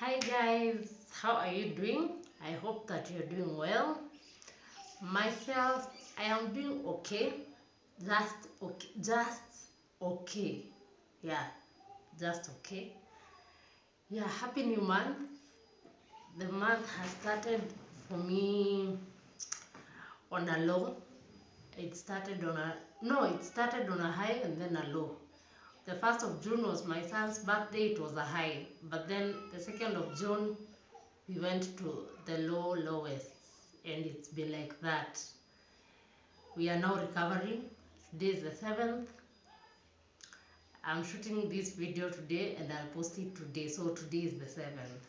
Hi guys, how are you doing? I hope that you're doing well. Myself, I am doing okay. Just okay. Yeah, just okay. Yeah, happy new month. The month has started for me on a low. It started on a high and then a low. The 1st of June was my son's birthday, it was a high. But then the 2nd of June, we went to the lowest, and it's been like that. We are now recovering. Today is the 7th. I'm shooting this video today and I'll post it today, so today is the 7th.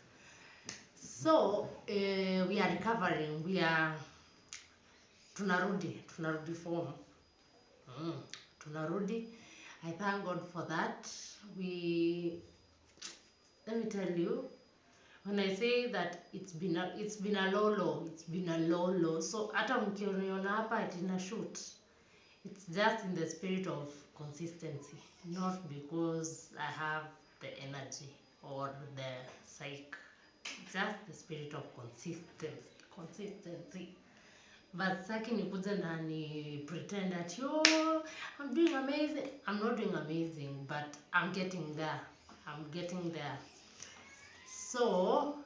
So we are recovering. We are tunarudi form. Tunarudi. I thank God for that. Let me tell you, when I say that it's been a low. So hata mkiona hapa tina shoot, it's just in the spirit of consistency, not because I have the energy or the psyche. Just the spirit of consistency. But saki nikuja na ni pretend that I'm doing amazing. I'm not doing amazing, but I'm getting there. So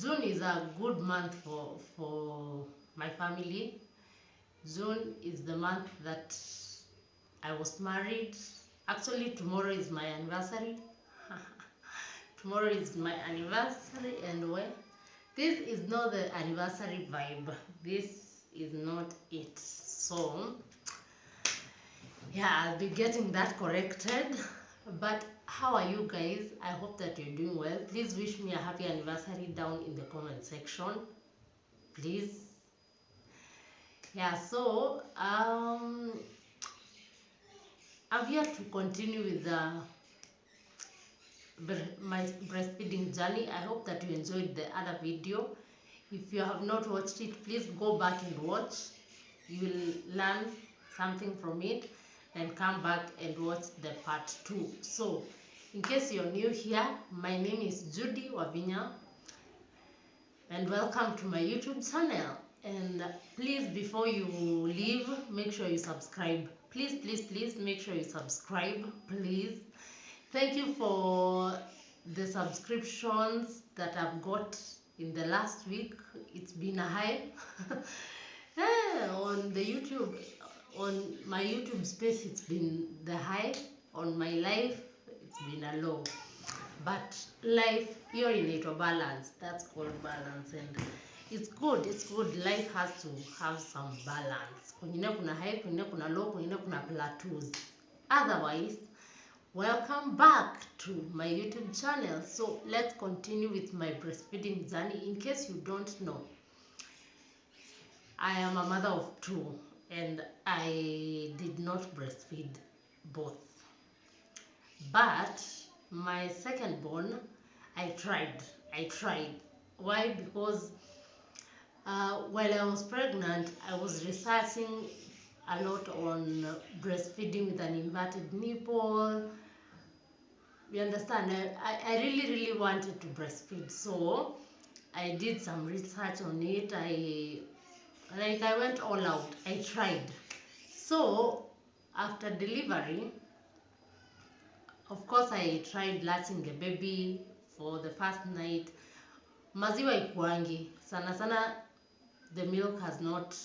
June is a good month for my family. June is the month that I was married. Actually, tomorrow is my anniversary. Tomorrow is my anniversary, and this is not the anniversary vibe. This is not it. So yeah, I'll be getting that corrected. But how are you guys? I hope that you're doing well. Please wish me a happy anniversary down in the comment section, please. Yeah, so I'm here to continue with my breastfeeding journey. I hope that you enjoyed the other video. If you have not watched it, please go back and watch. You will learn something from it, and come back and watch the part 2. So in case you're new here, my name is Judy Wavinya, and welcome to my YouTube channel. And please, before you leave, make sure you subscribe. Please make sure you subscribe, please. Thank you for the subscriptions that I've got in the last week. It's been a high. On my YouTube space, it's been the high. On my life, it's been a low. But life, you're in it, or balance. That's called balance, and it's good. Life has to have some balance. Kunyine kuna high, kunyine kuna low, kunyine kuna plateaus. Otherwise, welcome back to my YouTube channel. So let's continue with my breastfeeding journey. In case you don't know, I am a mother of 2, and I did not breastfeed both. But my second born, I tried. Why? Because while I was pregnant, I was researching a lot on breastfeeding with an inverted nipple. You understand? I really wanted to breastfeed, so I did some research on it. I went all out. I tried. So after delivery, of course, I tried latching a baby for the first night. Maziwa ikuangi. Sana the milk has not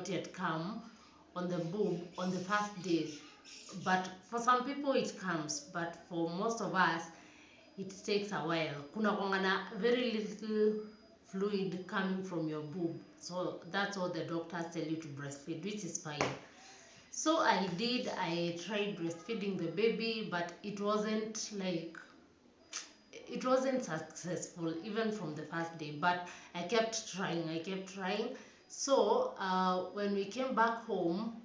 yet come on the boob on the first day. But for some people it comes, but for most of us it takes a while. Kuna kwangana very little fluid coming from your boob. So that's what the doctors tell you to breastfeed, which is fine. So I tried breastfeeding the baby, but it wasn't successful even from the first day. But I kept trying. So when we came back home,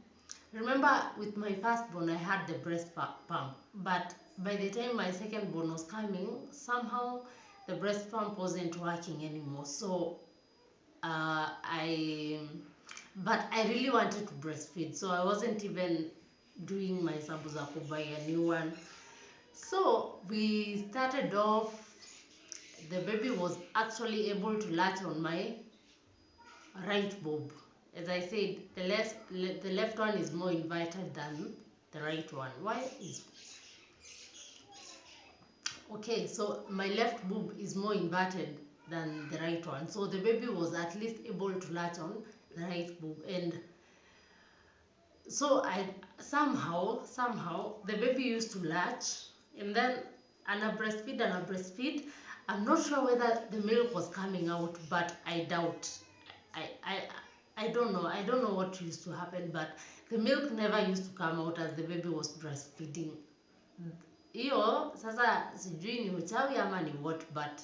remember with my firstborn I had the breast pump, but by the time my secondborn was coming, somehow the breast pump wasn't working anymore. So but I really wanted to breastfeed, so I wasn't even doing my sambuza to buy a new one. So we started off. The baby was actually able to latch on my right boob. As I said, the left one is more inverted than the right one. Why is okay? So my left boob is more inverted than the right one. So the baby was at least able to latch on the right boob, and so I somehow the baby used to latch, and then and I breastfeed. I'm not sure whether the milk was coming out, but I doubt. I I I don't know. I don't know what used to happen, but the milk never used to come out as the baby was breastfeeding. Hiyo sasa sijui ni uchawi ama ni what, but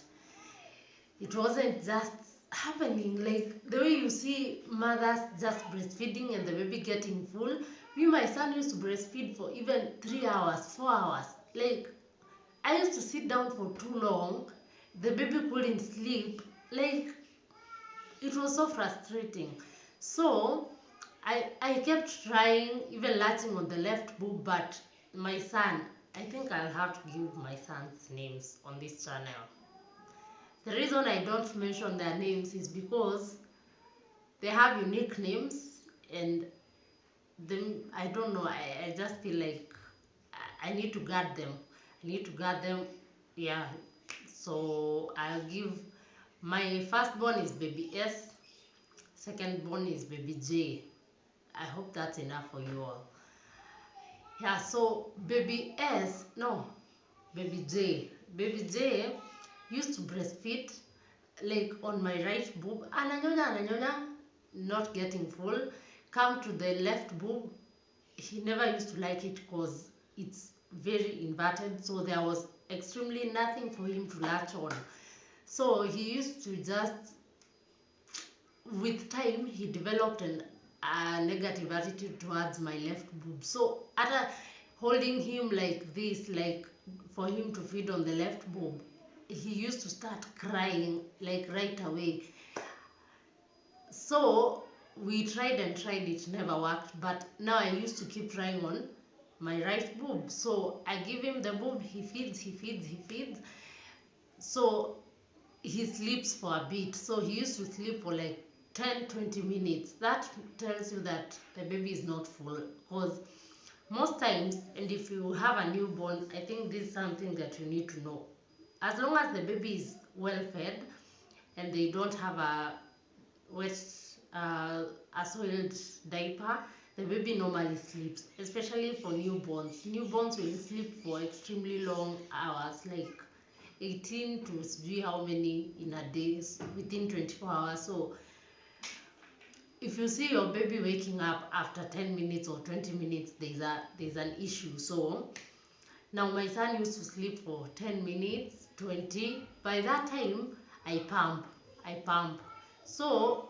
it wasn't just happening like the way you see mothers just breastfeeding and the baby getting full. My son used to breastfeed for even 3 hours, 4 hours. Like, I used to sit down for too long. The baby couldn't sleep. Like, it was so frustrating. So I kept trying, even latching on the left boob, but my son, I think I'll have to give my son's names on this channel. The reason I don't mention their names is because they have unique names, and I don't know, I just feel like I need to guard them. Yeah. So I'll give, my firstborn is baby S, secondborn is baby J. I hope that's enough for you all. Yeah, so baby S, no, baby J. Baby J used to breastfeed like on my right boob, ananyonya, not getting full. Come to the left boob, he never used to like it because it's very inverted, so there was extremely nothing for him to latch on. So he used to just, with time, he developed a negative attitude towards my left boob. So after holding him like this, like for him to feed on the left boob, he used to start crying like right away. So we tried and tried, it never worked. But now I used to keep trying on my right boob. So I give him the boob, he feeds. So he sleeps for a bit. So he used to sleep for like 10-20 minutes. That tells you that the baby is not full, because most times, and if you have a newborn, I think this is something that you need to know. As long as the baby is well fed and they don't have a wet, a soiled diaper, the baby normally sleeps, especially for newborns. Newborns will sleep for extremely long hours, like 18 to see how many in a day, within 24 hours. So if you see your baby waking up after 10 minutes or 20 minutes, there's an issue. So now my son used to sleep for 10 minutes, 20. By that time, I pump. So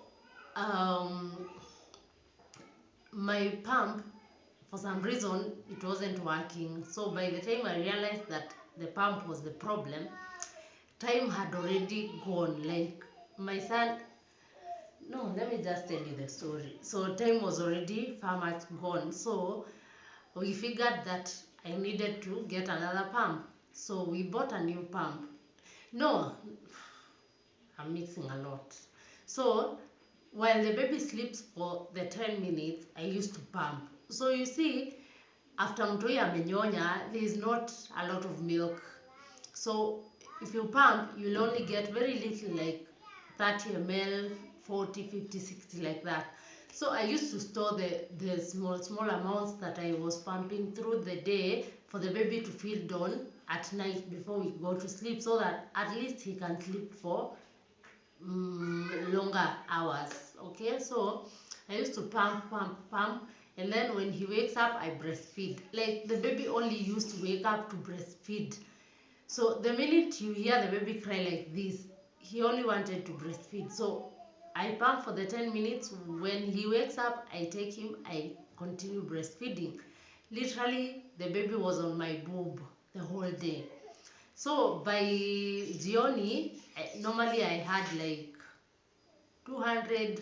my pump, for some reason, it wasn't working. So by the time I realized that the pump was the problem, time had already gone. Like, my son, no, let me just tell you the story. So time was already far much gone. So we figured that I needed to get another pump. So we bought a new pump. No, I'm mixing a lot. So while the baby sleeps for the 10 minutes, I used to pump. So you see, after mtoi amenyonya, there is not a lot of milk. So if you pump, you'll only get very little, like 30 ml, 40, 50, 60, like that. So I used to store the small amounts that I was pumping through the day for the baby to feed on at night before we go to sleep, so that at least he can sleep for longer hours. Okay, so I used to pump, and then when he wakes up, I breastfeed. Like, the baby only used to wake up to breastfeed. So the minute you hear the baby cry like this, he only wanted to breastfeed. So I pump for the 10 minutes. When he wakes up, I take him, I continue breastfeeding. Literally, the baby was on my boob the whole day. So by jioni, normally I had like 200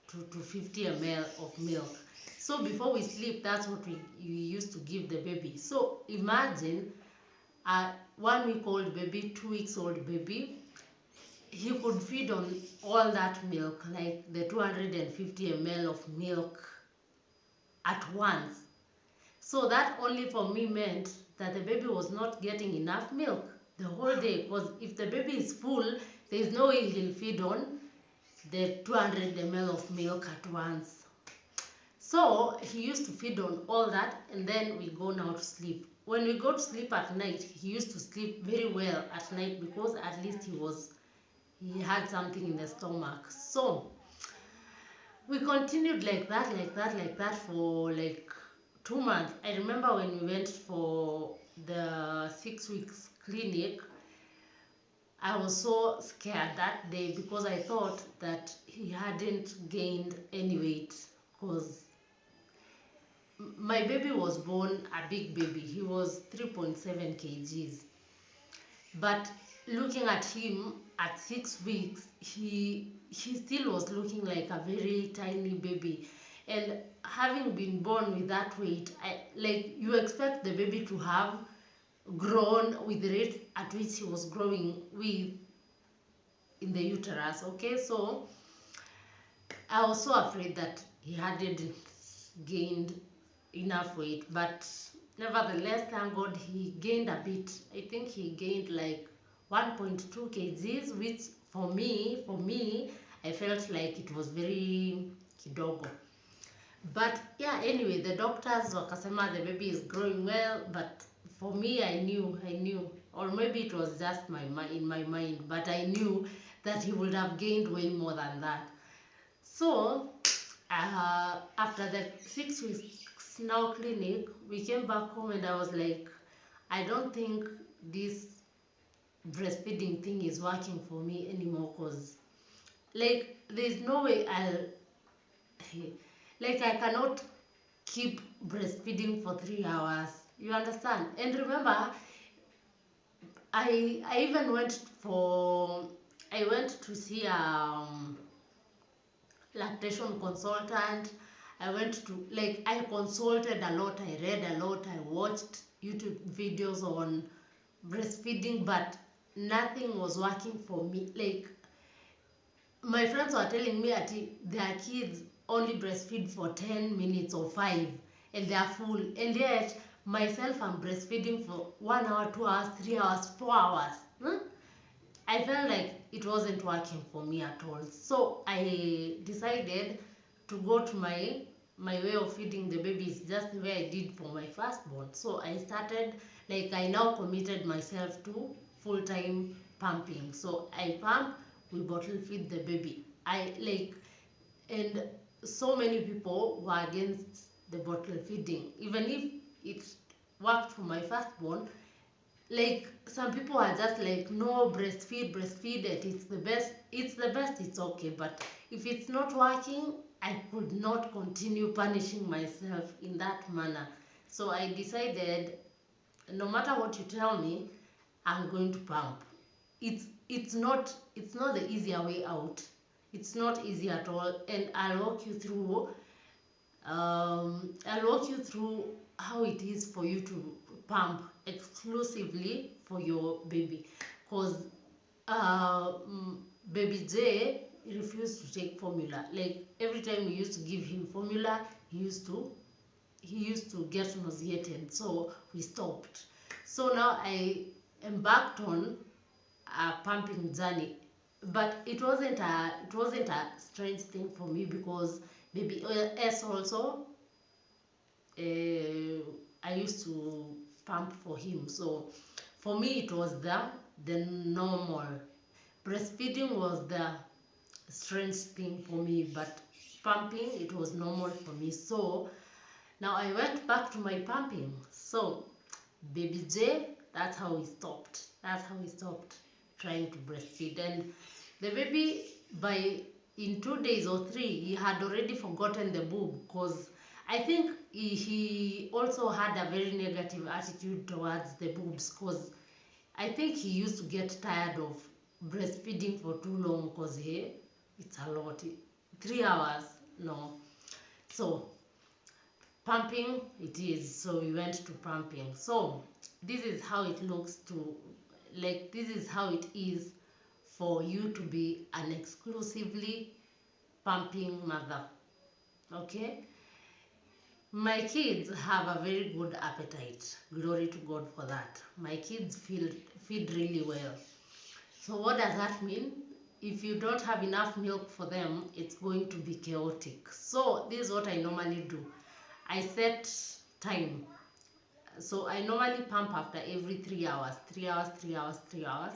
to 50 ml of milk. So before we sleep, that's what we used to give the baby. So imagine a 1 week old baby, 2 weeks old baby, he could feed on all that milk, like the 250 ml of milk at once. So that only for me meant that the baby was not getting enough milk the whole day, because if the baby is full, there is no way he'll feed on the 200 ml of milk at once. So he used to feed on all that, and then we go now to sleep. When we go to sleep at night, he used to sleep very well at night because at least he had something in the stomach. So we continued like that for like 2 months. I remember when we went for the 6 weeks clinic, I was so scared that day because I thought that he hadn't gained any weight, because my baby was born a big baby. He was 3.7 kgs. But looking at him at 6 weeks, he still was looking like a very tiny baby. And having been born with that weight, you expect the baby to have grown with the rate at which he was growing with in the uterus. Okay, so I was so afraid that he hadn't gained enough weight, but nevertheless, thank God he gained a bit. I think he gained like 1.2 kgs, which for me, I felt like it was very kidogo. But yeah, anyway, the doctors wakasema the baby is growing well, but for me, I knew, or maybe it was just in my mind, but I knew that he would have gained way more than that. So after the 6 weeks now clinic, we came back home and I was like, I don't think this breastfeeding thing is working for me anymore, because like there's no way I cannot keep breastfeeding for 3 hours. You understand? And remember, I even I went to see lactation consultant. I went to, I consulted a lot, I read a lot, I watched YouTube videos on breastfeeding, but nothing was working for me. Like, my friends were telling me that their kids only breastfeed for 10 minutes or 5, and they are full, and yet myself, I'm breastfeeding for 1 hour, 2 hours, 3 hours, 4 hours. I felt like it wasn't working for me at all. So I decided to go to my way of feeding the babies just the way I did for my firstborn. So I started, I now committed myself to full-time pumping. So I pump, we bottle feed the baby. And so many people were against the bottle feeding. Even if it worked for my firstborn, some people are just like, no, breastfeed it, it's the best, it's okay. But if it's not working, I could not continue punishing myself in that manner. So I decided, no matter what you tell me, I'm going to pump. It's not the easier way out. It's not easy at all, and I'll walk you through how it is for you to pump exclusively for your baby, because baby J refused to take formula. Like, every time we used to give him formula, he used to get nauseated, so we stopped. So now I embarked on a pumping journey, but it wasn't a strange thing for me, because baby S also, I used to pump for him. So for me, it was the normal. Breastfeeding was the strange thing for me, but pumping, it was normal for me. So now I went back to my pumping. So baby J, that's how he stopped. That's how he stopped trying to breastfeed. And the baby, in 2 days or 3, he had already forgotten the boob, because I think he also had a very negative attitude towards the boobs, because I think he used to get tired of breastfeeding for too long, because it's a lot. 3 hours, no. So pumping it is. So we went to pumping. So this is how it looks to, like, this is how it is for you to be an exclusively pumping mother. Okay, my kids have a very good appetite. Glory to God for that. My kids feed really well. So what does that mean? If you don't have enough milk for them, it's going to be chaotic. So this is what I normally do. I set time. So I normally pump after every 3 hours, 3 hours, 3 hours, 3 hours.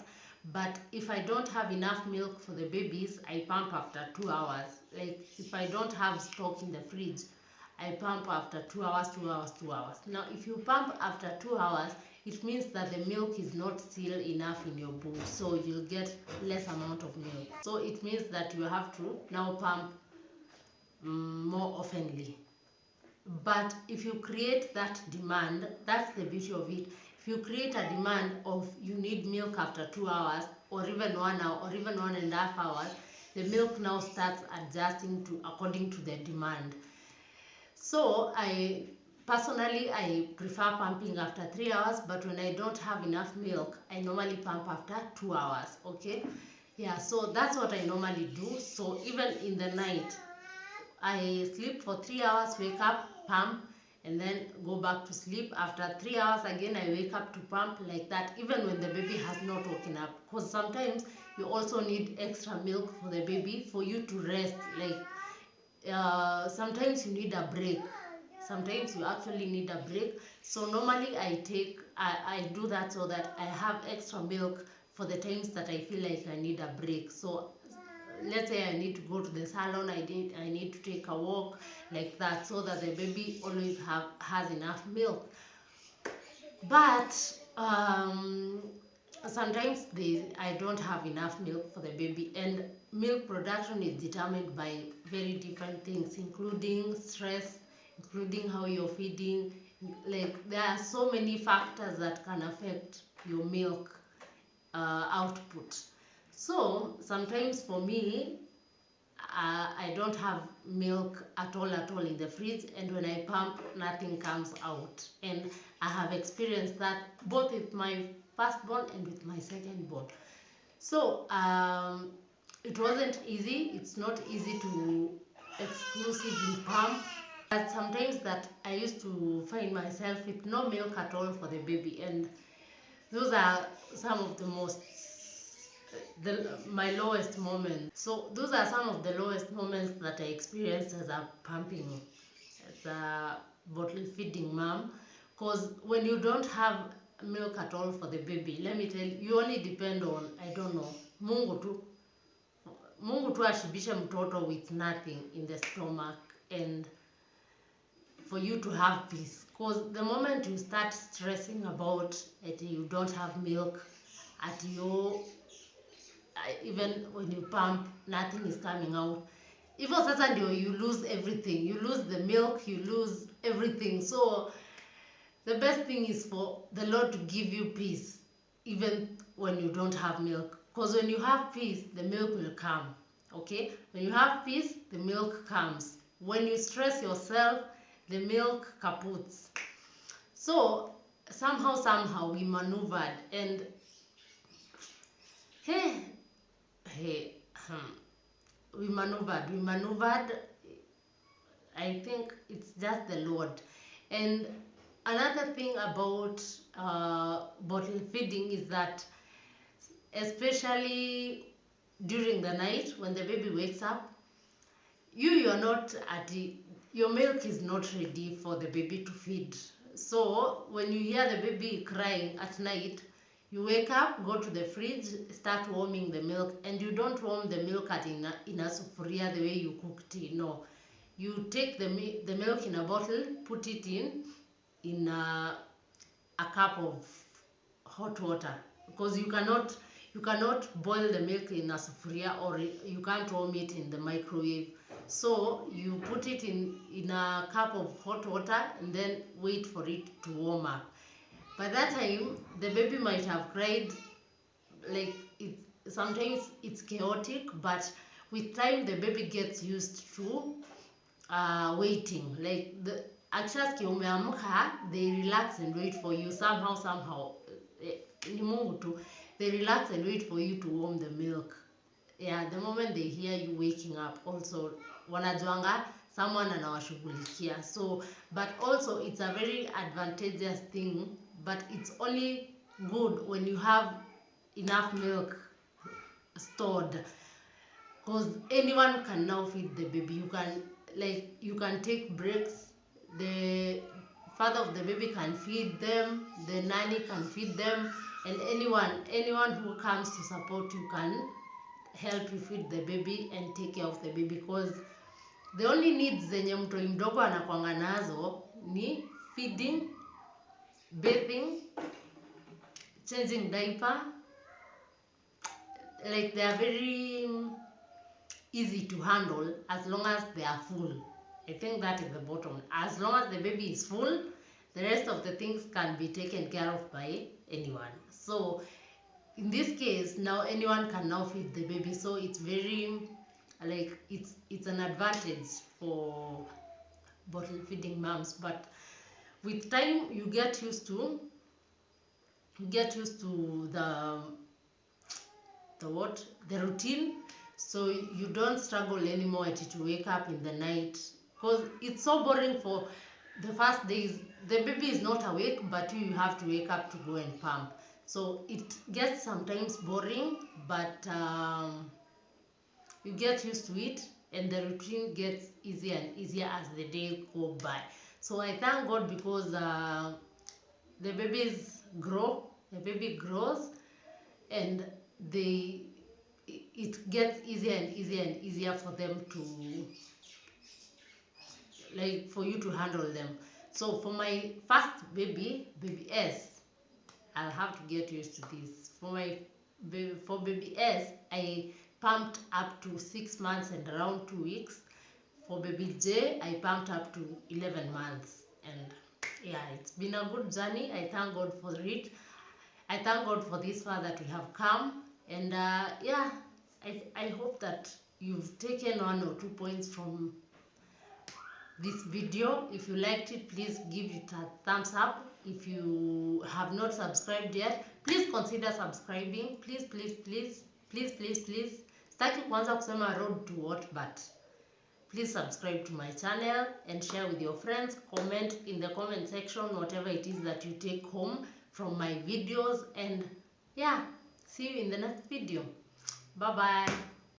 But if I don't have enough milk for the babies, I pump after 2 hours. Like if I don't have stock in the fridge, I pump after 2 hours, 2 hours, 2 hours. Now if you pump after 2 hours, it means that the milk is not still enough in your bowl, so you'll get less amount of milk. So it means that you have to now pump more oftenly. But if you create that demand, that's the beauty of it. If you create a demand of you need milk after 2 hours or even 1 hour or even 1.5 hours, the milk now starts adjusting to according to the demand. So I prefer pumping after 3 hours, but when I don't have enough milk, I normally pump after 2 hours. Okay, yeah, so that's what I normally do. So even in the night, I sleep for 3 hours, wake up, pump, and then go back to sleep. After 3 hours again, I wake up to pump, like that, even when the baby has not woken up. Because sometimes you also need extra milk for the baby for you to rest. Like sometimes you need a break. Sometimes you actually need a break. So normally I do that so that I have extra milk for the times that I feel like I need a break. So let's say I need to go to the salon, I need to take a walk, like that, so that the baby always has enough milk. But sometimes I don't have enough milk for the baby, and milk production is determined by very different things, including stress, including how you're feeding. Like there are so many factors that can affect your milk output. So sometimes for me, I don't have milk at all in the fridge, and when I pump, nothing comes out. And I have experienced that both with my firstborn and with my secondborn. So it wasn't easy. It's not easy to exclusively pump. But sometimes that I used to find myself with no milk at all for the baby, and those are some of the my lowest moments. So those are some of the lowest moments that I experienced as a pumping, as a bottle feeding mom. Because when you don't have milk at all for the baby, let me tell you, you only depend on, I don't know, Mungu tu ashibishe mtoto with nothing in the stomach, and for you to have peace. Because the moment you start stressing about it, you don't have milk at your, even when you pump, nothing is coming out. Hivyo sasa ndio you lose everything. You lose the milk, you lose everything. So the best thing is for the Lord to give you peace, even when you don't have milk. Because when you have peace, the milk will come. Okay? When you have peace, the milk comes. When you stress yourself, the milk kaputs. So somehow we maneuvered, and we maneuvered. I think it's just the Lord. And another thing about bottle feeding is that, especially during the night when the baby wakes up, you're not at your milk is not ready for the baby to feed. So when you hear the baby crying at night, you wake up, go to the fridge, start warming the milk, and you don't warm the milk in a sufuria the way you cook tea. No, you take the milk in a bottle, put it in a cup of hot water, because you cannot boil the milk in a sufuria, or you can't warm it in the microwave. So you put it in a cup of hot water and then wait for it to warm up. By that time, the baby might have cried. Like sometimes it's chaotic, but with time the baby gets used to waiting. Like akishasikia umeamka, they relax and wait for you somehow. Ni Mungu tu, they relax and wait for you to warm the milk. Yeah, the moment they hear you waking up, also wanajuanga someone anawashughulikia. So but also it's a very advantageous thing, but it's only good when you have enough milk stored, because anyone can now feed the baby. You can take breaks, the father of the baby can feed them, the nanny can feed them, and anyone who comes to support you can help you feed the baby and take care of the baby, because the only needs zenye mtoi mdogo anakwanga nazo ni feeding, bathing, changing diaper. Like they are very easy to handle as long as they are full. I think that is the bottom. As long as the baby is full, the rest of the things can be taken care of by anyone. So in this case, now anyone can now feed the baby, so it's very it's an advantage for bottle feeding moms. But with time you get used to the routine, so you don't struggle anymore to wake up in the night, because it's so boring for the first days. The baby is not awake, but you have to wake up to go and pump, so it gets sometimes boring, but you get used to it, and the routine gets easier and easier as the days go by. So I thank God, because the baby grows, and it gets easier and easier for them to, for you to handle them. So for my first baby S, I'll have to get used to this. For baby S, I pumped up to 6 months and around 2 weeks. For baby J, I pumped up to 11 months. And yeah, it's been a good journey. I thank God for it. I thank God for this far that we have come. And yeah, I hope that you've taken 1 or 2 points from this video. If you liked it, please give it a thumbs up. If you have not subscribed yet, please consider subscribing. Please. Sitaki kuanza kusema road to what, but please subscribe to my channel and share with your friends. Comment in the comment section whatever it is that you take home from my videos, and yeah, see you in the next video. Bye bye.